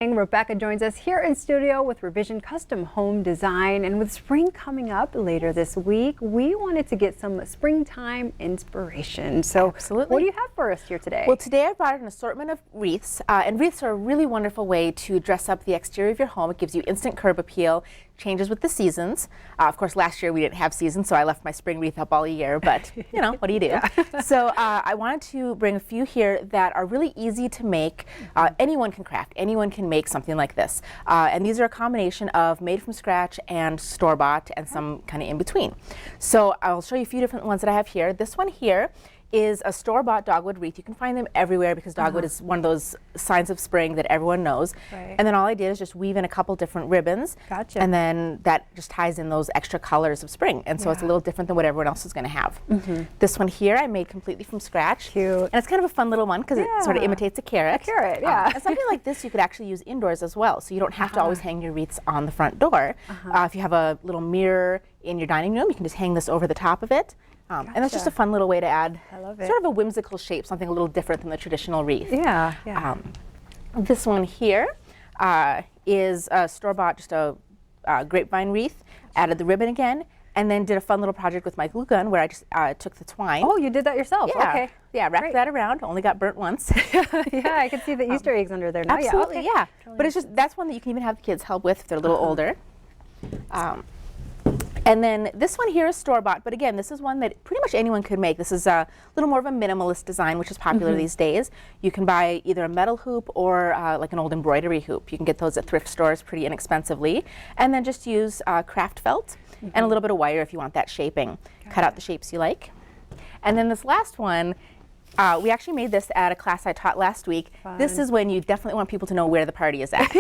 Rebecca joins us here in studio with Revision Custom Home Design, and with spring coming up later this week, we wanted to get some springtime inspiration. So Absolutely. What do you have for us here today? Well, today I brought an assortment of wreaths, and wreaths are a really wonderful way to dress up the exterior of your home. It gives you instant curb appeal, changes with the seasons. Of course, last year we didn't have seasons, so I left my spring wreath up all year, but you know, what do you do? Yeah. So I wanted to bring a few here that are really easy to make. Anyone can craft, anyone can make something like this. And these are a combination of made from scratch and store-bought and some kind of in between. So I'll show you a few different ones that I have here. This one here is a store-bought dogwood wreath. You can find them everywhere because dogwood is one of those signs of spring that everyone knows. Right. And then all I did is just weave in a couple different ribbons. Gotcha. And then that just ties in those extra colors of spring. And so it's a little different than what everyone else is going to have. This one here I made completely from scratch. Cute. And it's kind of a fun little one because it sort of imitates a carrot. A carrot, yeah. And something like this you could actually use indoors as well. So you don't have to always hang your wreaths on the front door. If you have a little mirror in your dining room, you can just hang this over the top of it. And that's just a fun little way to add sort of a whimsical shape, something a little different than the traditional wreath. Yeah, yeah. This one here is a store-bought, just a grapevine wreath. Added the ribbon again, and then did a fun little project with my glue gun where I just took the twine. Oh, you did that yourself? Yeah. Okay. Yeah, wrapped that around. Only got burnt once. Yeah, I can see the Easter eggs under there now. Absolutely, yeah. Totally. But it's just, that's one that you can even have the kids help with if they're a little older. And then this one here is store-bought, but again, this is one that pretty much anyone could make. This is a little more of a minimalist design, which is popular these days. You can buy either a metal hoop or like an old embroidery hoop. You can get those at thrift stores pretty inexpensively. And then just use craft felt and a little bit of wire if you want that shaping. Cut out the shapes you like. And then this last one, we actually made this at a class I taught last week. Fun. This is when you definitely want people to know where the party is at.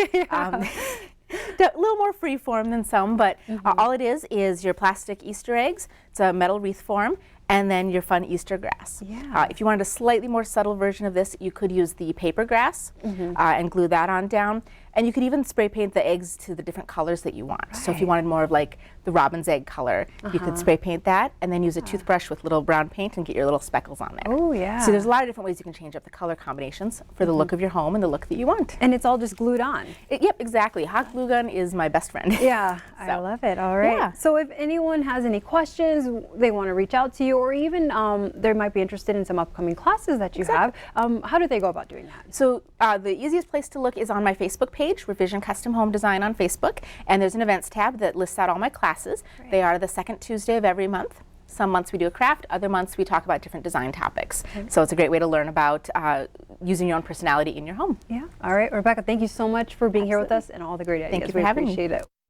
A little more free form than some, but all it is your plastic Easter eggs. It's a metal wreath form, and then your fun Easter grass. Yeah. If you wanted a slightly more subtle version of this, you could use the paper grass and glue that on down. And you could even spray paint the eggs to the different colors that you want. Right. So if you wanted more of like the robin's egg color, you could spray paint that and then use a toothbrush with little brown paint and get your little speckles on there. Oh, yeah. So there's a lot of different ways you can change up the color combinations for the look of your home and the look that you want. And it's all just glued on. Yep, exactly. Hot glue gun is my best friend. Yeah, I love it. All right. Yeah. So if anyone has any questions, they want to reach out to you, or even they might be interested in some upcoming classes that you have, how do they go about doing that? So the easiest place to look is on my Facebook page, Revision Custom Home Design on Facebook, and there's an events tab that lists out all my classes. Great. They are the second Tuesday of every month. Some months we do a craft, other months we talk about different design topics. So it's a great way to learn about using your own personality in your home. Yeah. All right, Rebecca, thank you so much for being here with us and all the great ideas. Thank you for having me. Appreciate it.